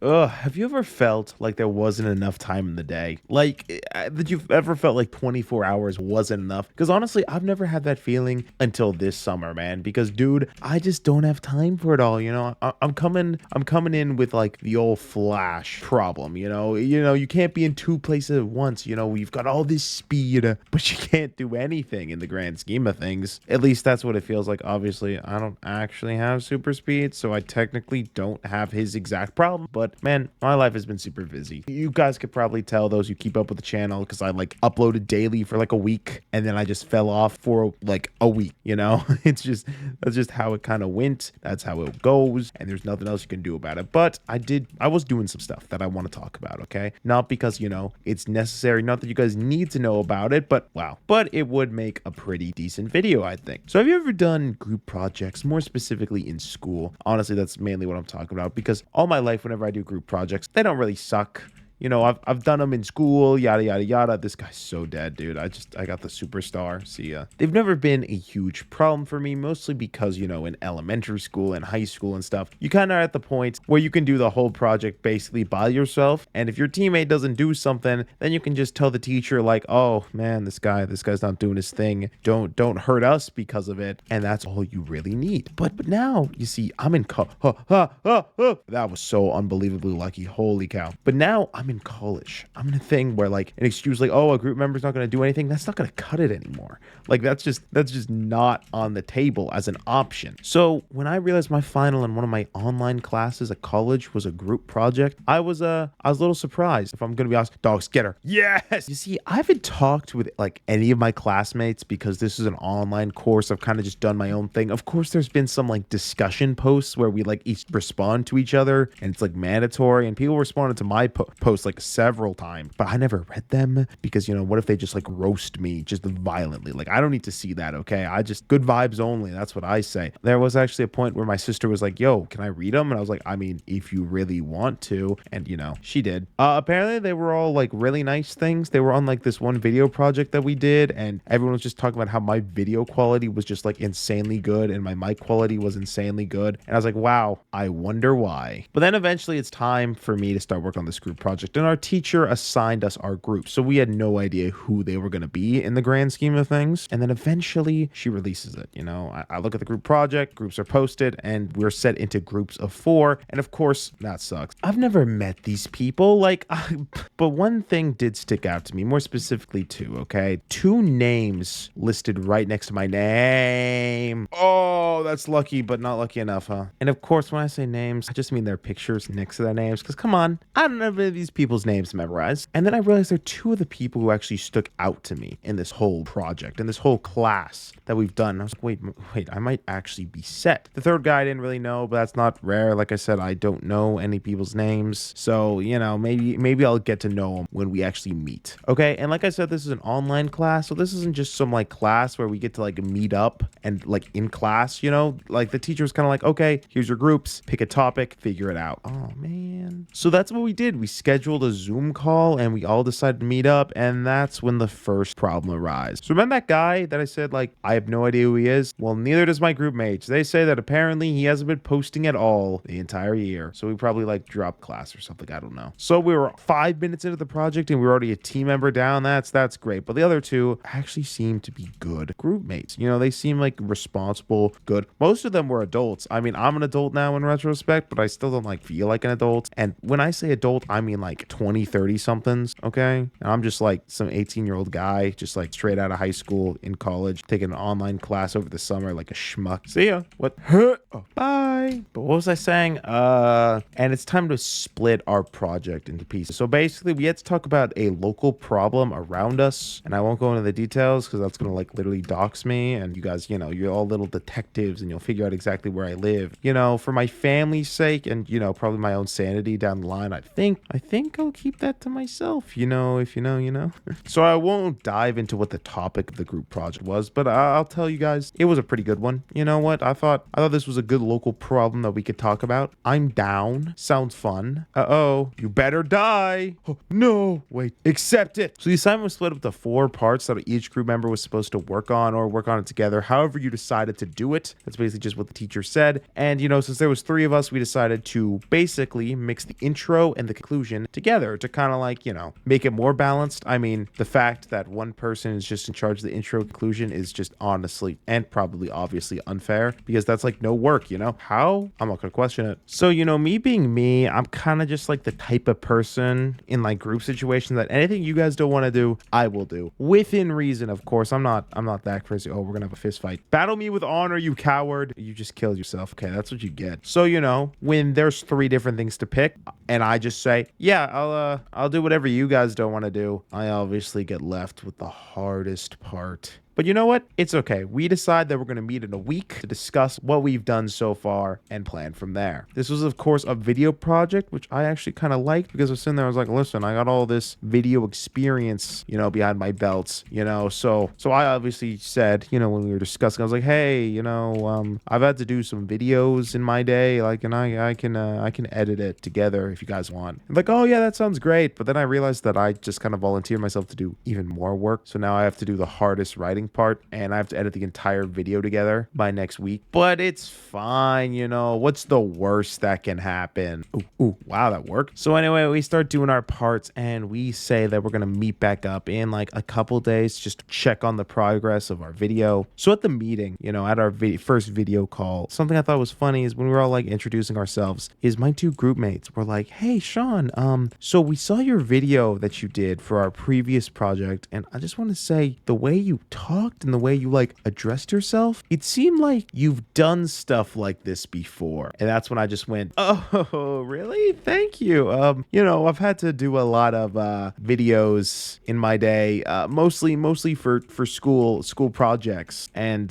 Have you ever felt like there wasn't enough time in the day? Like, that you've ever felt like 24 hours wasn't enough? Because honestly, I've never had that feeling until this summer, man. Because, dude, I just don't have time for it all. I'm coming in with like the old Flash problem. You can't be in two places at once. You've got all this speed, but you can't do anything in the grand scheme of things. At least that's what it feels like. Obviously, I don't actually have super speed, so I technically don't have his exact problem. But man, my life has been super busy. You guys could probably tell, those who keep up with the channel, because I like uploaded daily for like a week and then I just fell off for like a week. That's just how it kind of went. That's how it goes, and there's nothing else you can do about it. But I was doing some stuff that I want to talk about, okay? Not because it's necessary, not that you guys need to know about it, but wow. But it would make a pretty decent video, I think. So have you ever done group projects, more specifically in school? Honestly, that's mainly what I'm talking about, because all my life, whenever I do group projects, they don't really suck. I've done them in school, yada, yada, yada. This guy's so dead, dude. I got the superstar. See ya. They've never been a huge problem for me, mostly because, in elementary school and high school and stuff, you kind of are at the point where you can do the whole project basically by yourself. And if your teammate doesn't do something, then you can just tell the teacher like, oh man, this guy's not doing his thing. Don't hurt us because of it. And that's all you really need. But now, you see, I'm in that was so unbelievably lucky. Holy cow. But now I'm in college. I'm in a thing where like an excuse like, oh, a group member's not going to do anything, that's not going to cut it anymore. Like that's just not on the table as an option. So when I realized my final in one of my online classes at college was a group project, I was a little surprised. If I'm going to be honest, dogs, get her. Yes. You see, I haven't talked with like any of my classmates because this is an online course. I've kind of just done my own thing. Of course, there's been some like discussion posts where we like each respond to each other and it's like mandatory, and people responded to my post like several times, but I never read them because what if they just like roast me just violently? Like I don't need to see that, okay? I just good vibes only. That's what I say. There was actually a point where my sister was like, yo, can I read them? And I was like, I mean, if you really want to. And she did. Apparently they were all like really nice things. They were on like this one video project that we did, and everyone was just talking about how my video quality was just like insanely good and my mic quality was insanely good. And I was like, wow, I wonder why. But then eventually it's time for me to start working on this group project, and our teacher assigned us our group, so we had no idea who they were going to be in the grand scheme of things. And then eventually she releases it. I look at the group project, groups are posted, and we're set into groups of 4, and of course that sucks. I've never met these people, but one thing did stick out to me, more specifically two names listed right next to my name. Oh, that's lucky, but not lucky enough, huh? And of course, when I say names, I just mean their pictures next to their names, because come on, I don't know any of these people's names memorized. And then I realized there are 2 of the people who actually stuck out to me in this whole project, in this whole class that we've done. I was like, wait, I might actually be set. The third guy I didn't really know, but that's not rare. Like I said, I don't know any people's names, so maybe I'll get to know them when we actually meet. Okay, and like I said, this is an online class, so this isn't just some like class where we get to like meet up and like in class, like the teacher was kind of like, okay, here's your groups, pick a topic, figure it out. Oh man. So that's what we did. We scheduled a Zoom call and we all decided to meet up, and that's when the first problem arose. So remember that guy that I said like I have no idea who he is? Well, neither does my group mates. They say that apparently he hasn't been posting at all the entire year, so we probably like dropped class or something, I don't know. So we were 5 minutes into the project and we were already a team member down. That's great. But the other 2 actually seemed to be good group mates. They seem like responsible, good. Most of them were adults. I mean, I'm an adult now in retrospect, but I still don't like feel like an adult. And when I say adult, I mean like 20, 30 somethings, okay? And I'm just like some 18-year-old guy, just like straight out of high school, in college, taking an online class over the summer like a schmuck. See ya. What? Oh, bye. But what was I saying? And it's time to split our project into pieces. So basically, we had to talk about a local problem around us, and I won't go into the details because that's gonna like literally dox me, and you guys, you're all little detectives and you'll figure out exactly where I live. For my family's sake and probably my own sanity down the line, I think I'll keep that to myself. If you know. So I won't dive into what the topic of the group project was, but I'll tell you guys, it was a pretty good one. You know what? I thought this was a good local problem that we could talk about. I'm down. Sounds fun. You better die. Oh, no. Wait. Accept it. So the assignment was split up to 4 parts that each group member was supposed to work on it together. However you decided to do it. That's basically just what the teacher said. And since there was 3 of us, we decided to basically mix the intro and the conclusion together to kind of like, make it more balanced. I mean, the fact that one person is just in charge of the intro conclusion is just honestly and probably obviously unfair, because that's like no work, how? I'm not gonna question it. So, me being me, I'm kind of just like the type of person in like group situations that anything you guys don't want to do, I will do within reason. Of course, I'm not that crazy. Oh, we're gonna have a fist fight. Battle me with honor, you coward. You just killed yourself. Okay, that's what you get. So, when there's 3 different things to pick and I just say, yeah, I'll do whatever you guys don't want to do, I obviously get left with the hardest part. But you know what? It's okay. We decide that we're going to meet in a week to discuss what we've done so far and plan from there. This was, of course, a video project, which I actually kind of liked, because I was sitting there, I was like, listen, I got all this video experience, behind my belts, so I obviously said, when we were discussing, I was like, hey, I've had to do some videos in my day, like, and I can edit it together if you guys want. I'm like, oh yeah, that sounds great. But then I realized that I just kind of volunteered myself to do even more work. So now I have to do the hardest writing part, and I have to edit the entire video together by next week. But it's fine, what's the worst that can happen? Ooh, wow, that worked. So anyway, we start doing our parts, and we say that we're gonna meet back up in like a couple days just to check on the progress of our video. So at the meeting, at our first video call, something I thought was funny is when we were all like introducing ourselves, is my 2 group mates were like, hey Sean, so we saw your video that you did for our previous project, and I just want to say the way you talked and the way you like addressed yourself, it seemed like you've done stuff like this before. And that's when I just went, oh really, thank you. I've had to do a lot of videos in my day, mostly for school projects, and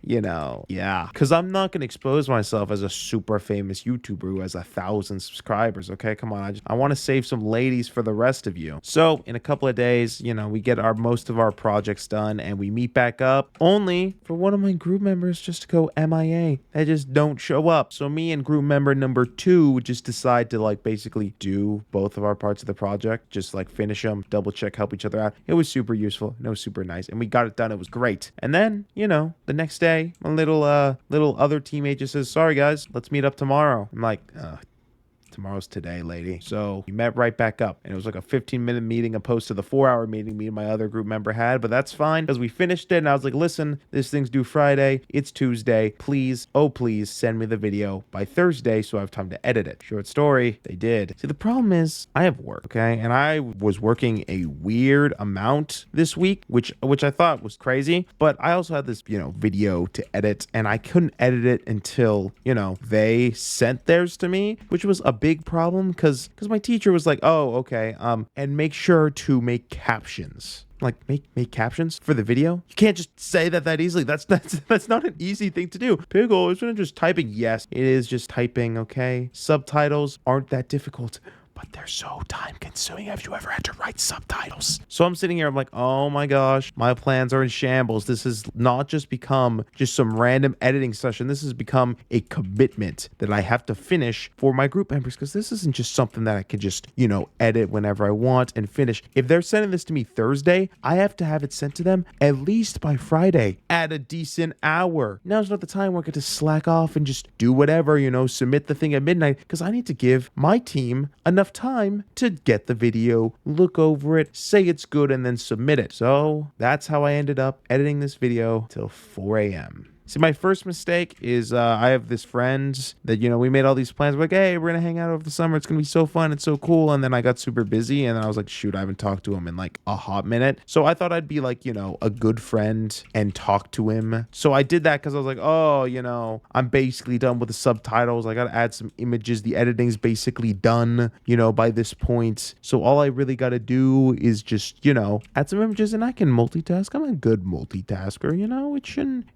yeah, because I'm not gonna expose myself as a super famous YouTuber who has 1,000 subscribers. Okay, come on, I want to save some ladies for the rest of you. So in a couple of days, we get most of our projects done, and we meet back up, only for one of my group members just to go MIA. They just don't show up. So me and group member number 2 just decide to like basically do both of our parts of the project, just like finish them, double check, help each other out. It was super useful, and it was super nice, and we got it done. It was great. And then, the next day, my little other teammate just says, sorry guys, let's meet up tomorrow. I'm like, tomorrow's today, lady. So we met right back up, and it was like a 15-minute meeting opposed to the 4-hour meeting me and my other group member had, but that's fine because we finished it, and I was like, listen, this thing's due Friday. It's Tuesday. Please, oh please, send me the video by Thursday so I have time to edit it. Short story, they did. See, the problem is I have work, okay? And I was working a weird amount this week, which I thought was crazy, but I also had this, video to edit, and I couldn't edit it until, they sent theirs to me, which was a big problem because my teacher was like, oh, okay, and make sure to make captions. Like, make captions for the video? You can't just say that easily. That's not an easy thing to do. Pigol, isn't it just typing? Yes, it is just typing, okay? Subtitles aren't that difficult, but they're so time consuming. Have you ever had to write subtitles? So I'm sitting here, I'm like, oh my gosh, my plans are in shambles. This has not just become just some random editing session. This has become a commitment that I have to finish for my group members, because this isn't just something that I can just, edit whenever I want and finish. If they're sending this to me Thursday, I have to have it sent to them at least by Friday at a decent hour. Now's not the time where I get to slack off and just do whatever, submit the thing at midnight, because I need to give my team enough time to get the video, look over it, say it's good, and then submit it. So that's how I ended up editing this video till 4 a.m. See, my first mistake is I have this friend that, we made all these plans. We're like, hey, we're going to hang out over the summer. It's going to be so fun. It's so cool. And then I got super busy, and then I was like, shoot, I haven't talked to him in like a hot minute. So I thought I'd be like, a good friend and talk to him. So I did that because I was like, oh, I'm basically done with the subtitles. I got to add some images. The editing's basically done, by this point. So all I really got to do is just, add some images, and I can multitask. I'm a good multitasker,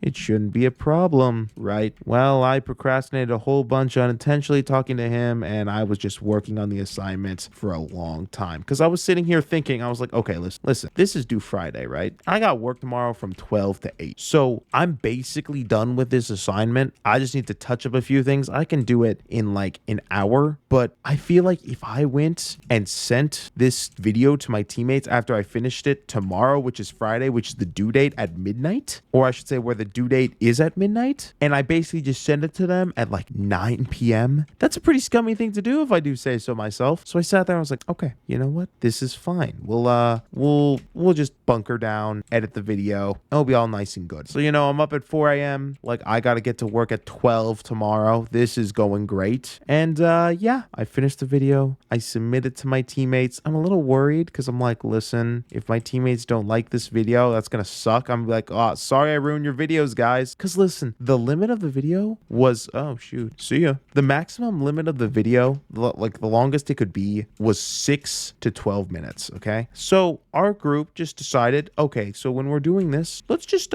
it shouldn't be a problem, right? Well, I procrastinated a whole bunch unintentionally talking to him, and I was just working on the assignment for a long time because I was sitting here thinking, I was like, okay, listen, this is due Friday, right? I got work tomorrow from 12 to 8. So I'm basically done with this assignment. I just need to touch up a few things. I can do it in like an hour, but I feel like if I went and sent this video to my teammates after I finished it tomorrow, which is Friday, which is the due date at midnight, or I should say where the due date is is at midnight, and I basically just send it to them at like 9 p.m. That's a pretty scummy thing to do if I do say so myself. So I sat there and I was like, okay, you know what? This is fine. We'll just bunker down, edit the video. It'll be all nice and good. So, you know, I'm up at 4 a.m. Like, I got to get to work at 12 tomorrow. This is going great. And yeah, I finished the video. I submitted to my teammates. I'm a little worried because I'm like, listen, if my teammates don't like this video, that's going to suck. I'm like, oh, sorry I ruined your videos, guys. Because listen, the limit of the video was, oh, shoot. See ya. The maximum limit of the video, like the longest it could be, was 6 to 12 minutes. Okay. So our group just decided, okay, so when we're doing this, let's just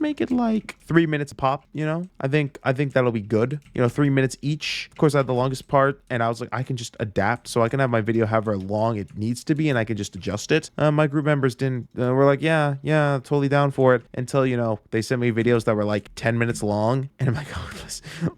make it like 3 minutes pop, you know? I think that'll be good. You know, 3 minutes each. Of course, I had the longest part, and I was like, I can just adapt, so I can have my video however long it needs to be, and I can just adjust it. My group members didn't, were like, yeah, totally down for it, until, you know, they sent me videos that were like 10 minutes long, and I'm like, oh,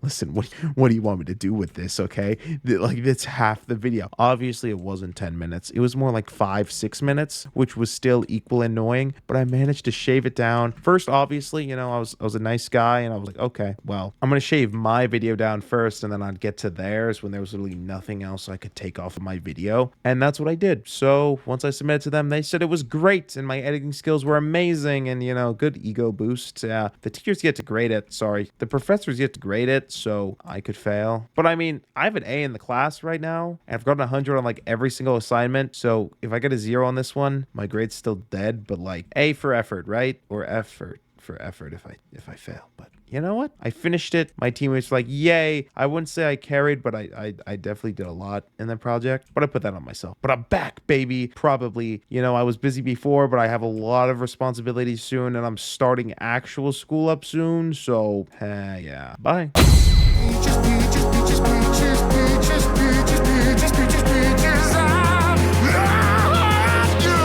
listen, what do you want me to do with this, okay? Like, that's half the video. Obviously, it wasn't 10 minutes. It was more like 5-6 minutes, which was still equal annoying, but I managed to shave it down. First, obviously, you know, I was a nice guy, and I was like, okay, well, I'm gonna shave my video down first, and then I'd get to theirs when there was literally nothing else I could take off of my video. And that's what I did. So once I submitted to them, they said it was great, and my editing skills were amazing, and, you know, good ego boost. The teachers get to grade it. Sorry, the professors get to grade it, so I could fail. But I mean, I have an A in the class right now, and I've gotten 100 on like every single assignment. So if I get a 0 on this one, my grade's still dead. But like, A for effort, right? Or effort for effort if I fail. But you know what? I finished it. My teammates were like, yay. I wouldn't say I carried, but I definitely did a lot in that project. But I put that on myself. But I'm back, baby. Probably, you know, I was busy before, but I have a lot of responsibilities soon, and I'm starting actual school up soon. So, yeah. Bye. Peaches, peaches, peaches, peaches, peaches, peaches, peaches, peaches, peaches. I love you.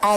Oh,